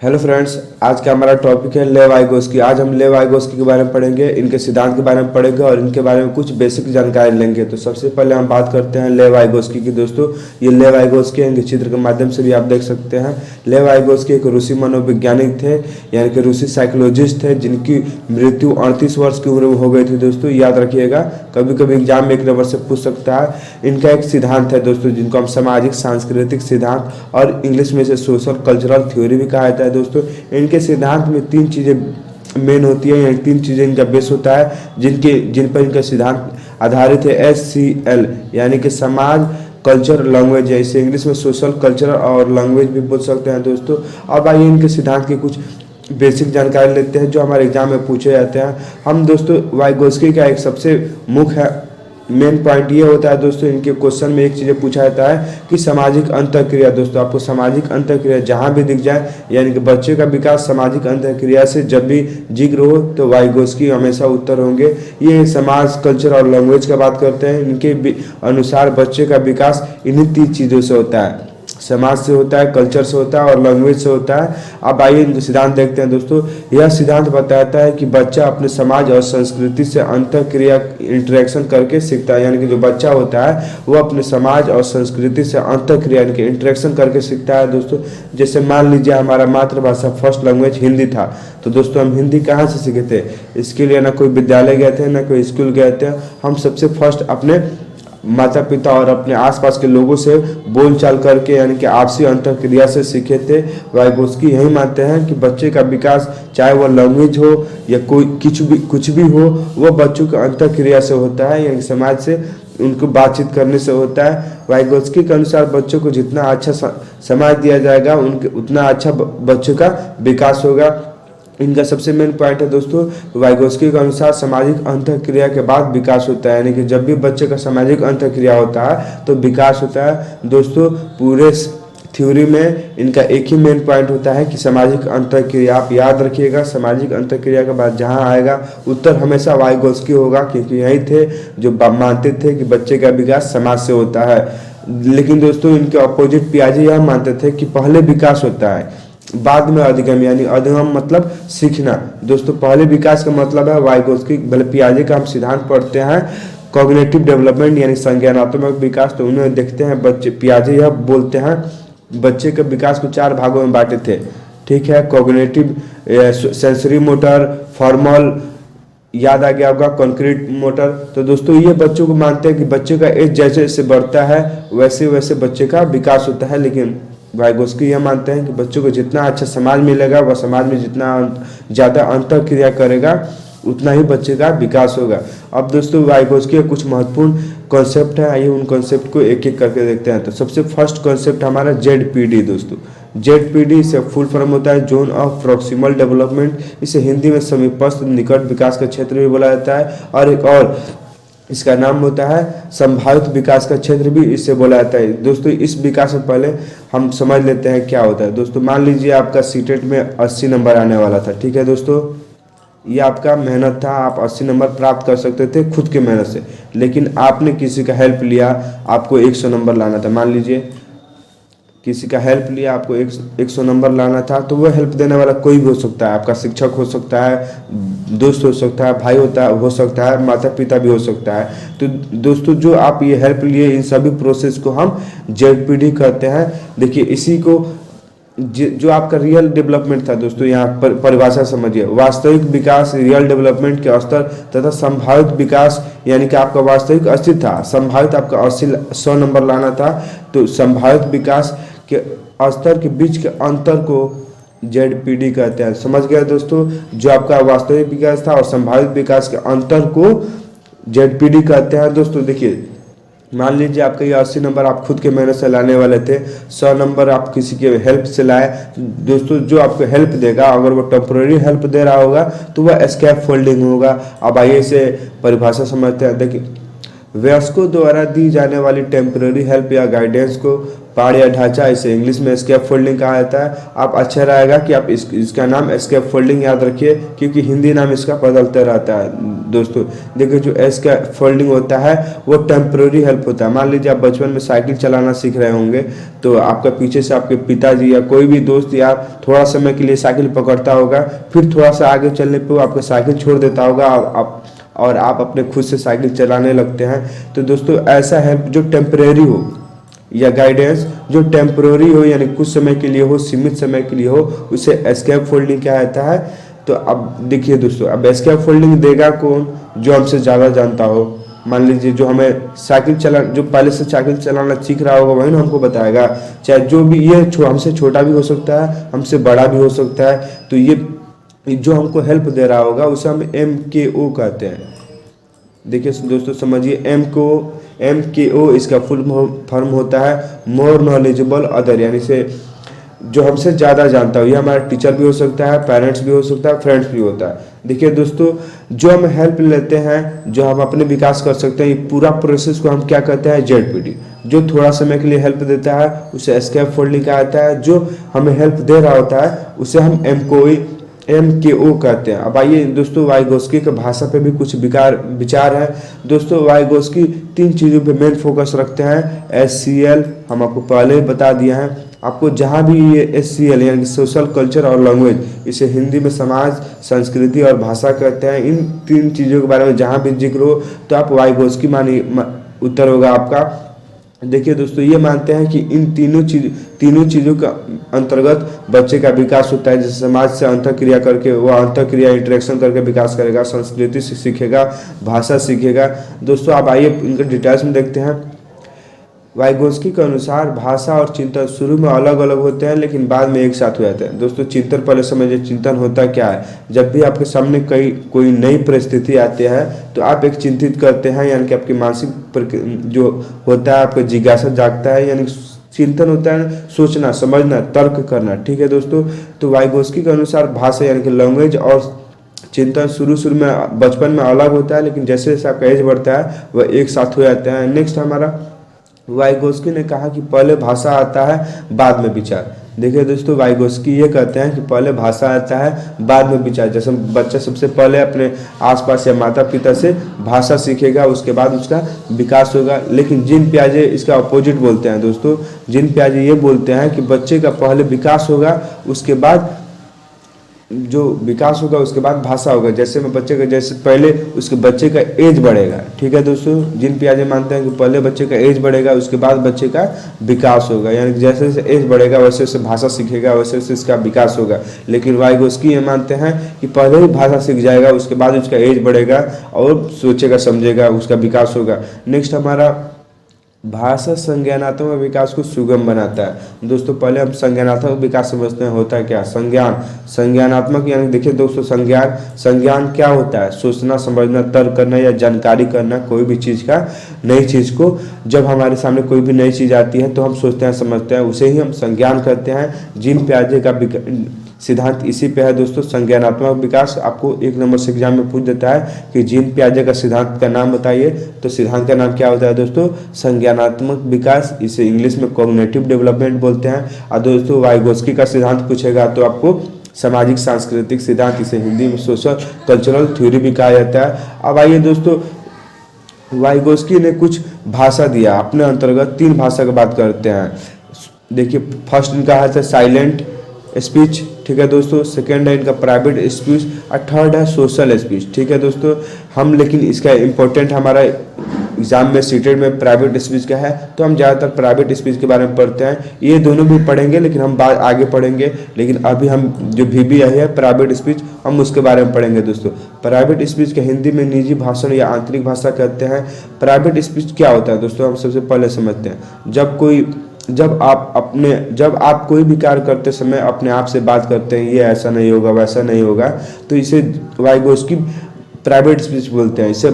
Hello friends, आज का हमारा टॉपिक है लेव वाइगोस्की। आज हम लेव वाइगोस्की के बारे में पढ़ेंगे, इनके सिद्धांत के बारे में पढ़ेंगे और इनके बारे में कुछ बेसिक जानकारी लेंगे। तो सबसे पहले हम बात करते हैं लेव वाइगोस्की की। दोस्तों, ये लेव वाइगोस्की इनके चित्र के माध्यम से भी आप देख सकते हैं। लेव वाइगोस्की एक रूसी मनोवैज्ञानिक थे, यानी कि रूसी साइकोलॉजिस्ट थे, जिनकी मृत्यु 38 वर्ष की उम्र में हो गई थी। दोस्तों याद रखिएगा, कभी कभी एग्जाम में एक नंबर से पूछ सकता है। इनका एक सिद्धांत है दोस्तों, जिनको हम सामाजिक सांस्कृतिक सिद्धांत और इंग्लिश में से सोशल कल्चरल थ्योरी भी कहा जाता है। दोस्तों, इनके सिद्धांत में तीन चीज़ें मेन होती है, यानी तीन चीज़ें इनका बेस होता है, जिन पर इनका सिद्धांत आधारित है। SCL यानी कि समाज कल्चर लैंग्वेज है, इसे इंग्लिश में सोशल कल्चर और लैंग्वेज भी बोल सकते हैं। दोस्तों, अब आइए इनके सिद्धांत की कुछ बेसिक जानकारी लेते हैं जो हमारे एग्जाम में पूछे जाते हैं। हम दोस्तों वाइगोस्की का एक सबसे मुख्य मेन पॉइंट ये होता है दोस्तों, इनके क्वेश्चन में एक चीज़ पूछा जाता है कि सामाजिक अंतःक्रिया। दोस्तों, आपको सामाजिक अंतःक्रिया जहाँ भी दिख जाए, यानी कि बच्चे का विकास सामाजिक अंतःक्रिया से जब भी जिक्र हो तो वाइगोस्की हमेशा उत्तर होंगे। ये समाज कल्चर और लैंग्वेज का बात करते हैं। इनके अनुसार बच्चे का विकास इन्हीं तीन चीज़ों से होता है, समाज से होता है, कल्चर से होता है और लैंग्वेज से होता है। अब आइए इनके सिद्धांत देखते हैं। दोस्तों, यह सिद्धांत बताता है कि बच्चा अपने समाज और संस्कृति से अंतःक्रिया इंटरेक्शन करके सीखता है, यानी कि जो बच्चा होता है वो अपने समाज और संस्कृति से अंतःक्रिया यानी कि इंटरेक्शन करके सीखता है। दोस्तों, जैसे मान लीजिए हमारा मातृभाषा फर्स्ट लैंग्वेज हिंदी था, तो दोस्तों हम हिंदी कहाँ से सीखे थे? इसके लिए ना कोई विद्यालय गए थे, ना कोई स्कूल गए थे। हम सबसे फर्स्ट अपने माता पिता और अपने आसपास के लोगों से बोलचाल करके, यानी कि आपसी अंतःक्रिया से सीखे थे। वाइगोस्की यही मानते हैं कि बच्चे का विकास, चाहे वह लैंग्वेज हो या कोई कुछ भी हो, वह बच्चों के अंतःक्रिया से होता है, यानी समाज से उनको बातचीत करने से होता है। वाइगोस्की के अनुसार बच्चों को जितना अच्छा समाज दिया जाएगा, उतना अच्छा बच्चों का विकास होगा। इनका सबसे मेन पॉइंट है दोस्तों, वाइगोस्की के अनुसार सामाजिक अंतःक्रिया के बाद विकास होता है, यानी कि जब भी बच्चे का सामाजिक अंतःक्रिया होता है तो विकास होता है। दोस्तों, पूरे थ्योरी में इनका एक ही मेन पॉइंट होता है कि सामाजिक अंतःक्रिया। आप याद रखिएगा, सामाजिक अंतःक्रिया के बाद जहाँ आएगा उत्तर हमेशा वाइगोस्की होगा, क्योंकि यही थे जो मानते थे कि बच्चे का विकास समाज से होता है। लेकिन दोस्तों, इनके अपोजिट पियाजे यह मानते थे कि पहले विकास होता है, बाद में अधिगम, यानी अधिगम मतलब सीखना। दोस्तों, पहले विकास का मतलब है वाइगोस्की भले पियाजे का हम सिद्धांत पढ़ते हैं कॉग्निटिव डेवलपमेंट यानी संज्ञानात्मक विकास, तो उन्हें देखते हैं बच्चे पियाजे यह बोलते हैं बच्चे के विकास को 4 भागों में बांटे थे। ठीक है, कॉग्निटिव, सेंसरी मोटर, फॉर्मल, याद आ गया होगा कॉन्क्रीट मोटर। तो दोस्तों, ये बच्चों को मानते हैं कि बच्चे का एज जैसे जैसे बढ़ता है वैसे वैसे बच्चे का विकास होता है। लेकिन वाइगोस्की यह मानते हैं कि बच्चों को जितना अच्छा समाज मिलेगा, वह समाज में जितना ज़्यादा अंतःक्रिया करेगा, उतना ही बच्चे का विकास होगा। अब दोस्तों, वाइगोस्की के कुछ महत्वपूर्ण कॉन्सेप्ट है, आइए उन कॉन्सेप्ट को एक एक करके देखते हैं। तो सबसे फर्स्ट कॉन्सेप्ट हमारा ZPD। दोस्तों, ZPD से फुल फॉर्म होता है जोन ऑफ प्रॉक्सिमल डेवलपमेंट। इसे हिंदी में समीपस्थ निकट विकास का क्षेत्र भी बोला जाता है, और एक और इसका नाम होता है संभावित विकास का क्षेत्र भी इससे बोला जाता है। दोस्तों, इस विकास से पहले हम समझ लेते हैं क्या होता है। दोस्तों, मान लीजिए आपका सीटेट में 80 नंबर आने वाला था। ठीक है दोस्तों, ये आपका मेहनत था, आप 80 नंबर प्राप्त कर सकते थे खुद के मेहनत से, लेकिन आपने किसी का हेल्प लिया, आपको 100 नंबर लाना था। मान लीजिए किसी का हेल्प लिया, आपको 100 नंबर लाना था, तो वह हेल्प देने वाला कोई भी हो सकता है। आपका शिक्षक हो सकता है, दोस्त हो सकता है, भाई हो सकता है, माता पिता भी हो सकता है। तो दोस्तों, जो आप ये हेल्प लिए, इन सभी प्रोसेस को हम ZPD कहते हैं। देखिए, इसी को जो आपका रियल डेवलपमेंट था दोस्तों, यहाँ पर परिभाषा समझिए। वास्तविक विकास रियल डेवलपमेंट के स्तर तथा संभावित विकास, यानी कि आपका वास्तविक 80 था, संभावित आपका 100 नंबर लाना था, तो संभावित विकास के स्तर के बीच के अंतर को ZPD कहते हैं। समझ गए दोस्तों, जो आपका वास्तविक विकास था और संभावित विकास के अंतर को ZPD कहते हैं। दोस्तों देखिए, मान लीजिए आपका ये 80 नंबर आप खुद के मेहनत से लाने वाले थे, 100 नंबर आप किसी के हेल्प से लाए। दोस्तों, जो आपको हेल्प देगा, अगर वो टेम्पोररी हेल्प दे रहा होगा तो वह स्कैप फोल्डिंग होगा। अब आइए इसे परिभाषा समझते हैं। देखिए, वयस्कों द्वारा दी जाने वाली टेम्पररी हेल्प या गाइडेंस को पाड़ या ढांचा, इसे इंग्लिश में एस्केप फोल्डिंग कहा जाता है। आप अच्छा रहेगा कि आप इसका नाम एस्केप फोल्डिंग याद रखिए, क्योंकि हिंदी नाम इसका बदलता रहता है। दोस्तों देखिए, जो एस्केप फोल्डिंग होता है वो टेम्पररी हेल्प होता है। मान लीजिए आप बचपन में साइकिल चलाना सीख रहे होंगे, तो आपका पीछे से आपके पिताजी या कोई भी दोस्त या थोड़ा समय के लिए साइकिल पकड़ता होगा, फिर थोड़ा सा आगे चलने पर वो आपका साइकिल छोड़ देता होगा और आप अपने खुद से साइकिल चलाने लगते हैं। तो दोस्तों ऐसा हेल्प जो टेम्परेरी हो या गाइडेंस जो टेम्पररी हो, यानी कुछ समय के लिए हो, सीमित समय के लिए हो, उसे एस्केप फोल्डिंग कहा जाता है। तो अब देखिए दोस्तों, अब एस्केप फोल्डिंग देगा कौन? जो हमसे ज़्यादा जानता हो। मान लीजिए जो हमें साइकिल चला जो पहले से साइकिल चलाना सीख रहा होगा वही ना हमको बताएगा। चाहे जो भी ये हमसे छोटा भी हो सकता है, हमसे बड़ा भी हो सकता है। तो ये जो हमको हेल्प दे रहा होगा उसे हम MKO कहते हैं। देखिए दोस्तों समझिए, MKO इसका फुल फॉर्म होता है मोर नॉलेजेबल अदर, यानी से जो हमसे ज़्यादा जानता हो। ये हमारा टीचर भी हो सकता है, पेरेंट्स भी हो सकता है, फ्रेंड्स भी होता है। देखिए दोस्तों, जो हम हेल्प लेते हैं, जो हम अपने विकास कर सकते हैं, ये पूरा प्रोसेस को हम क्या कहते हैं? ZPD। जो थोड़ा समय के लिए हेल्प देता है उसे एस्केप फोल्डिंग कहा जाता है। जो हमें हेल्प दे रहा होता है उसे हम MKO कहते हैं। अब आइए दोस्तों, वाइगोस्की के भाषा पे भी कुछ विचार है। दोस्तों वाइगोस्की 3 चीज़ों पे मेन फोकस रखते हैं। SCL हम आपको पहले ही बता दिया है। आपको जहाँ भी ये SCL यानी सोशल, कल्चर और लैंग्वेज, इसे हिंदी में समाज, संस्कृति और भाषा कहते हैं, इन 3 चीज़ों के बारे में जहाँ भी जिक्र हो तो आप वाइगोस्की मानिए, उत्तर होगा आपका। देखिए दोस्तों, ये मानते हैं कि इन तीनों चीज़ों का अंतर्गत बच्चे का विकास होता है। जैसे समाज से अंतःक्रिया करके वो अंतःक्रिया इंटरेक्शन करके विकास करेगा, संस्कृति से सीखेगा, भाषा सीखेगा। दोस्तों आप आइए इनके डिटेल्स में देखते हैं। वाइगोस्की के अनुसार भाषा और चिंतन शुरू में अलग अलग होते हैं लेकिन बाद में एक साथ हो जाते हैं। दोस्तों चिंतन पहले समझिए, चिंतन होता क्या है? जब भी आपके सामने कोई नई परिस्थिति आती है तो आप एक चिंतित करते हैं, यानी कि आपकी मानसिक जो होता है, आपका जिज्ञासा जागता है, यानी चिंतन होता है सोचना, समझना, तर्क करना। ठीक है दोस्तों, तो वाइगोस्की के अनुसार भाषा यानी कि लैंग्वेज और चिंतन शुरू में बचपन में अलग होता है, लेकिन जैसे जैसे आपका एज बढ़ता है वह एक साथ हो जाते हैं। नेक्स्ट हमारा, वाइगोस्की ने कहा कि पहले भाषा आता है बाद में विचार। देखिए दोस्तों, वाइगोस्की ये कहते हैं कि पहले भाषा आता है बाद में विचार। जैसे बच्चा सबसे पहले अपने आसपास या माता पिता से भाषा सीखेगा, उसके बाद उसका विकास होगा। लेकिन जीन पियाजे इसका अपोजिट बोलते हैं। दोस्तों जीन पियाजे ये बोलते हैं कि बच्चे का पहले विकास होगा, उसके बाद जो विकास होगा उसके बाद भाषा होगा। जैसे में बच्चे का जैसे पहले उसके बच्चे का एज बढ़ेगा। ठीक है दोस्तों, जीन पियाजे मानते हैं कि पहले बच्चे का एज बढ़ेगा, उसके बाद बच्चे का विकास होगा, यानी जैसे जैसे एज बढ़ेगा वैसे वैसे भाषा सीखेगा, वैसे वैसे इसका विकास होगा। लेकिन वाइगोस्की ये मानते हैं कि पहले ही भाषा सीख जाएगा, उसके बाद उसका एज बढ़ेगा और सोचेगा, समझेगा, उसका विकास होगा। नेक्स्ट हमारा, भाषा संज्ञानात्मक विकास को सुगम बनाता है। दोस्तों पहले हम संज्ञानात्मक विकास समझते हैं, होता है क्या? संज्ञानात्मक यानी देखिए दोस्तों, संज्ञान क्या होता है? सोचना, समझना, तर्क करना या जानकारी करना कोई भी चीज़ का, नई चीज़ को। जब हमारे सामने कोई भी नई चीज़ आती है तो हम सोचते हैं, समझते हैं, उसे ही हम संज्ञान कहते हैं। जीन पियाजे का सिद्धांत इसी पे है दोस्तों, संज्ञानात्मक विकास। आपको 1 नंबर से एग्जाम में पूछ देता है कि जीन पियाजे का सिद्धांत का नाम बताइए, तो सिद्धांत का नाम क्या होता है दोस्तों? संज्ञानात्मक विकास। इसे इंग्लिश में कॉग्निटिव डेवलपमेंट बोलते हैं। और दोस्तों वाइगोस्की का सिद्धांत पूछेगा तो आपको सामाजिक सांस्कृतिक सिद्धांत, इसे हिंदी में सोशल कल्चरल थ्योरी भी कहा जाता है। अब आइए दोस्तों, वाइगोस्की ने कुछ भाषा दिया अपने अंतर्गत, 3 भाषा की बात करते हैं। देखिए फर्स्ट इनका है साइलेंट स्पीच। ठीक है दोस्तों, सेकंड है इनका प्राइवेट स्पीच और थर्ड है सोशल स्पीच। ठीक है दोस्तों, हम लेकिन इसका इम्पोर्टेंट हमारा एग्जाम में सीटेड में प्राइवेट स्पीच का है, तो हम ज़्यादातर प्राइवेट स्पीच के बारे में पढ़ते हैं। ये दोनों भी पढ़ेंगे लेकिन हम बाद आगे पढ़ेंगे। लेकिन अभी हम जो VBI है प्राइवेट स्पीच, हम उसके बारे में पढ़ेंगे दोस्तों। प्राइवेट स्पीच के हिंदी में निजी भाषण या आंतरिक भाषा कहते हैं। प्राइवेट स्पीच क्या होता है दोस्तों, हम सबसे पहले समझते हैं। जब आप कोई भी कार्य करते समय अपने आप से बात करते हैं, ये ऐसा नहीं होगा, वैसा नहीं होगा, तो इसे वाइगोस्की प्राइवेट स्पीच बोलते हैं। इसे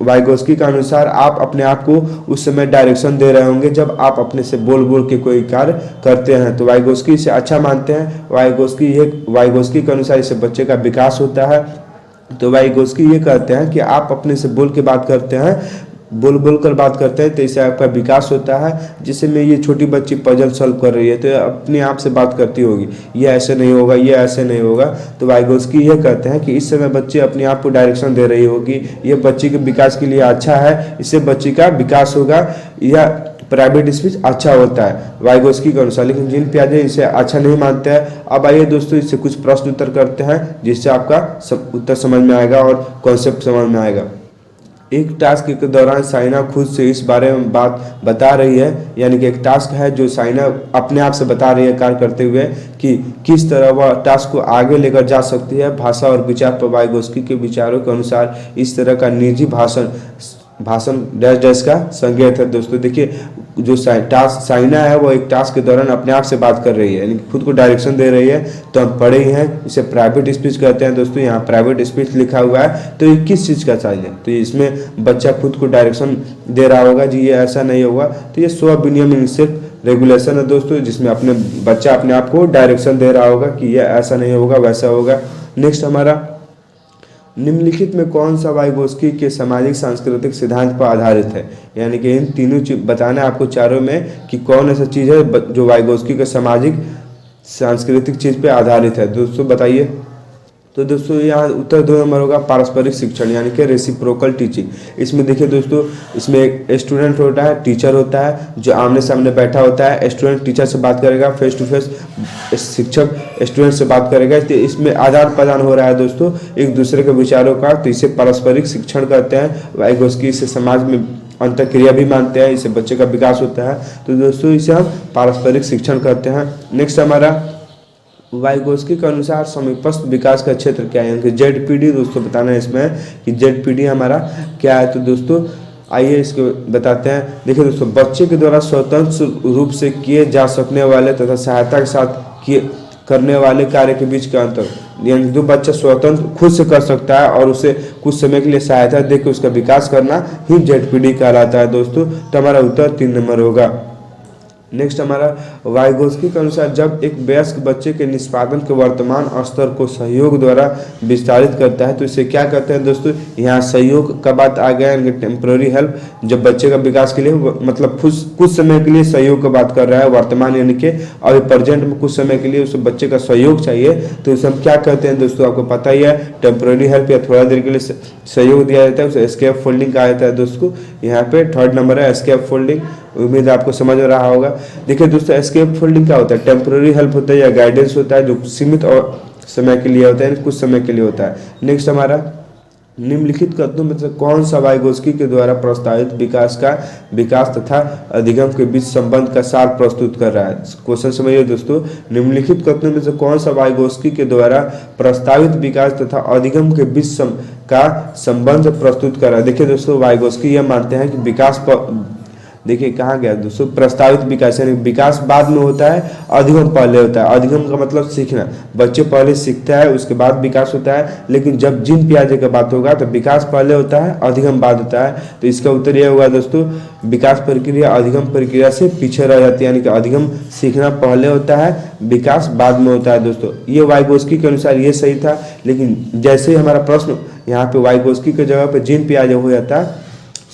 वाइगोस्की के अनुसार आप अपने आप को उस समय डायरेक्शन दे रहे होंगे जब आप अपने से बोल के कोई कार्य करते हैं, तो वाइगोस्की इसे अच्छा मानते हैं। वाइगोस्की के अनुसार इससे बच्चे का विकास होता है। तो वाइगोस्की ये कहते हैं कि आप अपने से बोल के बात करते हैं बोल बोल कर बात करते हैं तो इससे आपका विकास होता है। जिससे में ये छोटी बच्ची पजल सॉल्व कर रही है तो अपने आप से बात करती होगी, ये ऐसे नहीं होगा, ये ऐसे नहीं होगा। तो वाइगोस्की ये कहते हैं कि इस समय बच्चे अपने आप को डायरेक्शन दे रही होगी, ये बच्ची के विकास के लिए अच्छा है, इससे बच्ची का विकास होगा, या प्राइवेट स्पीच अच्छा होता है वाइगोस्की के अनुसार। लेकिन जीन पियाजे इसे अच्छा नहीं मानते हैं। अब आइए दोस्तों इससे कुछ प्रश्न उत्तर करते हैं जिससे आपका उत्तर समझ में आएगा और कॉन्सेप्ट समझ में आएगा। एक टास्क के दौरान साइना खुद से इस बारे में बात बता रही है, यानी कि एक टास्क है जो साइना अपने आप से बता रही है कार्य करते हुए कि किस तरह वह टास्क को आगे लेकर जा सकती है। भाषा और विचार पर वाइगोस्की के विचारों के अनुसार इस तरह का निजी भाषण डैश डैश का संकेत है। दोस्तों देखिए, जो टास्क साइना है वो एक टास्क के दौरान अपने आप से बात कर रही है, यानी खुद को डायरेक्शन दे रही है। तो हम पढ़े ही हैं, इसे प्राइवेट स्पीच कहते हैं। दोस्तों यहाँ प्राइवेट स्पीच लिखा हुआ है, तो ये किस चीज़ का साइन है? तो इसमें बच्चा खुद को डायरेक्शन दे रहा होगा, जी ये ऐसा नहीं होगा। तो ये स्व विनियमन सेल्फ रेगुलेशन है दोस्तों, जिसमें अपने बच्चा अपने आप को डायरेक्शन दे रहा होगा कि यह ऐसा नहीं होगा, वैसा होगा। नेक्स्ट हमारा, निम्नलिखित में कौन सा वाइगोस्की के सामाजिक सांस्कृतिक सिद्धांत पर आधारित है? यानी कि इन तीनों चीज बताना है आपको चारों में कि कौन ऐसा चीज़ है जो वाइगोस्की के सामाजिक सांस्कृतिक चीज़ पे आधारित है। दोस्तों बताइए। तो दोस्तों यहाँ उत्तर 2 नंबर होगा पारस्परिक शिक्षण, यानी कि रेसिप्रोकल टीचिंग। इसमें देखिए दोस्तों, इसमें एक स्टूडेंट होता है, टीचर होता है जो आमने सामने बैठा होता है। स्टूडेंट टीचर से बात करेगा, फेस टू फेस शिक्षक स्टूडेंट से बात करेगा। तो इसमें आदान प्रदान हो रहा है दोस्तों एक दूसरे के विचारों का, तो इसे पारस्परिक शिक्षण कहते हैं। वाइगोस्की इसे समाज में अंतःक्रिया भी मानते हैं, इससे बच्चे का विकास होता है। तो दोस्तों इसे हम पारस्परिक शिक्षण कहते हैं। नेक्स्ट हमारा, वाइगोस्की के अनुसार समीपस्थ विकास का क्षेत्र क्या है? यानी कि जेडपीडी दोस्तों बताना है इसमें कि जेडपीडी हमारा क्या है। तो दोस्तों आइए इसको बताते हैं। देखिए दोस्तों, बच्चे के द्वारा स्वतंत्र रूप से किए जा सकने वाले तथा सहायता के साथ किए करने वाले कार्य के बीच का अंतर, यानी जो बच्चा स्वतंत्र खुद से कर सकता है और उसे कुछ समय के लिए सहायता देकर उसका विकास करना ही जेडपीडी कहलाता है दोस्तों। तो हमारा उत्तर 3 नंबर होगा। नेक्स्ट हमारा, वाइगोस्की के अनुसार जब एक वयस्क बच्चे के निष्पादन के वर्तमान स्तर को सहयोग द्वारा विस्तारित करता है तो इसे क्या कहते हैं? दोस्तों यहाँ सहयोग का बात आ गया, यानी टेम्पररी हेल्प। जब बच्चे का विकास के लिए मतलब कुछ समय के लिए सहयोग का बात कर रहा है, वर्तमान यानी कि अभी प्रेजेंट में कुछ समय के लिए उस बच्चे का सहयोग चाहिए, तो इसे हम क्या कहते हैं? दोस्तों आपको पता ही है, टेम्पररी हेल्प या थोड़ा देर के लिए सहयोग दिया जाता है, उसे एस्केप फोल्डिंग कहा जाता है। दोस्तों यहाँ पे 3rd नंबर है एस्केप फोल्डिंग, उम्मीद आपको समझ में रहा होगा। देखिए दोस्तों, एस्केप फोल्डिंग क्या होता है? टेम्पररी हेल्प होता है या गाइडेंस होता है जो सीमित और समय के लिए होता है, कुछ समय के लिए होता है। नेक्स्ट हमारा, निम्नलिखित कथनों में से कौन सा वाइगोस्की के द्वारा प्रस्तावित विकास तथा अधिगम के बीच संबंध का सार प्रस्तुत कर रहा है? क्वेश्चन समझिए दोस्तों, निम्नलिखित कथनों में से कौन सा वाइगोस्की के द्वारा प्रस्तावित विकास तथा अधिगम के बीच का संबंध प्रस्तुत कर रहा है? देखिए दोस्तों, वाइगोस्की यह मानते हैं कि विकास देखिए कहाँ गया दोस्तों, प्रस्तावित विकास, यानी विकास बाद में होता है, अधिगम पहले होता है। अधिगम का मतलब सीखना, बच्चे पहले सीखता है उसके बाद विकास होता है। लेकिन जब जीन पियाजे का बात होगा तो विकास पहले होता है, अधिगम बाद होता है। तो इसका उत्तर यह होगा दोस्तों, विकास प्रक्रिया अधिगम प्रक्रिया से पीछे रह जाती है, यानी कि अधिगम सीखना पहले होता है, विकास बाद में होता है। दोस्तों ये वाइगोस्की के अनुसार ये सही था, लेकिन जैसे ही हमारा प्रश्न यहाँ पे वाइगोस्की की जगह पे जीन पियाजे हो जाता है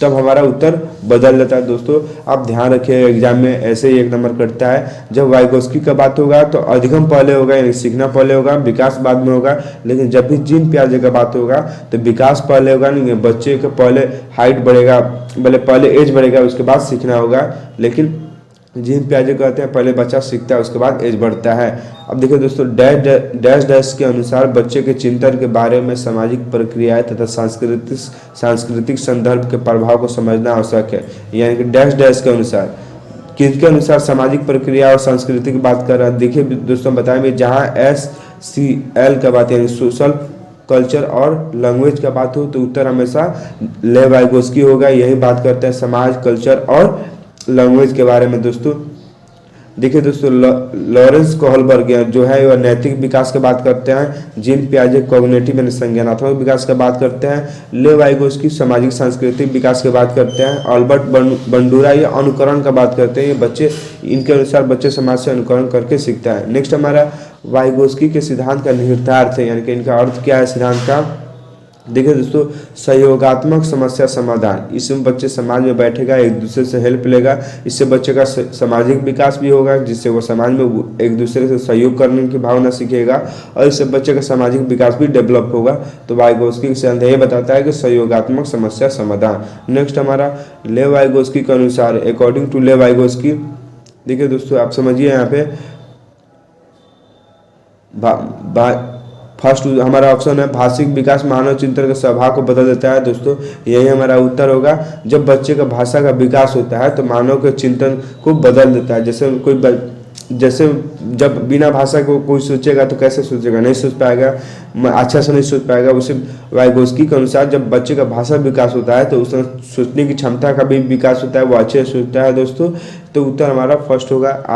तब हमारा उत्तर बदल जाता है। दोस्तों आप ध्यान रखिए, एग्जाम में ऐसे ही 1 नंबर कटता है। जब वाइगोस्की का बात होगा तो अधिगम पहले होगा, यानी सीखना पहले होगा, विकास बाद में होगा। लेकिन जब भी जीन पियाजे का बात होगा तो विकास पहले होगा, नहीं बच्चे का पहले हाइट बढ़ेगा, पहले एज बढ़ेगा उसके बाद सीखना होगा। लेकिन जीन पियाजे कहते हैं पहले बच्चा सीखता है उसके बाद एज बढ़ता है। अब देखिए दोस्तों, डैश डैश के अनुसार बच्चे के चिंतन के बारे में सामाजिक प्रक्रियाएं तथा सांस्कृतिक संदर्भ के प्रभाव को समझना आवश्यक है। यानी कि डैश डैश के अनुसार, किसके अनुसार? सामाजिक प्रक्रिया और संस्कृति की बात कर रहा है। देखिए दोस्तों बताएंगे, जहाँ SCL का बात यानी सोशल कल्चर और लैंग्वेज का बात हो तो उत्तर हमेशा लेव वाइगोस्की होगा। यही बात करते हैं समाज, कल्चर और लैंग्वेज के बारे में। दोस्तों देखिए दोस्तों, लॉरेंस कोहलबर्ग जो है वह नैतिक विकास की बात करते हैं। जीन पियाजे कॉग्निटिव यानी संज्ञानात्मक विकास की बात करते हैं। लेव वाइगोस्की सामाजिक सांस्कृतिक विकास की बात करते हैं। अल्बर्ट बंडूरा ये अनुकरण का बात करते हैं। ये बच्चे, इनके अनुसार बच्चे समाज से अनुकरण करके सीखता है। नेक्स्ट हमारा, वाइगोस्की के सिद्धांत का निहितार्थ है, यानी कि इनका अर्थ क्या है सिद्धांत का? देखिए दोस्तों, सहयोगात्मक समस्या समाधान, इसमें बच्चे समाज में बैठेगा, एक दूसरे से हेल्प लेगा, इससे बच्चे का सामाजिक विकास भी होगा, जिससे वो समाज में एक दूसरे से सहयोग करने की भावना सीखेगा और इससे बच्चे का सामाजिक विकास भी डेवलप होगा। तो वाइगोस्की के सिद्धांत ये बताता है कि सहयोगात्मक समस्या समाधान। नेक्स्ट हमारा लेव वाइगोस्की के अनुसार, अकॉर्डिंग टू लेव वाइगोस्की, देखिए दोस्तों आप समझिए यहाँ पे फर्स्ट हमारा ऑप्शन है भाषिक विकास मानव चिंतन के स्वभाव को बदल देता है। दोस्तों यही हमारा उत्तर होगा। जब बच्चे का भाषा का विकास होता है तो मानव के चिंतन को बदल देता है। जैसे जब बिना भाषा को कोई सोचेगा तो कैसे सोचेगा, नहीं सोच पाएगा, अच्छा से नहीं सोच पाएगा। उसे वाइगोस्की के अनुसार जब बच्चे का भाषा विकास होता है तो उसमें सोचने की क्षमता का भी विकास होता है, वो अच्छे से सोचता है। दोस्तों तो उत्तर हमारा फर्स्ट होगा।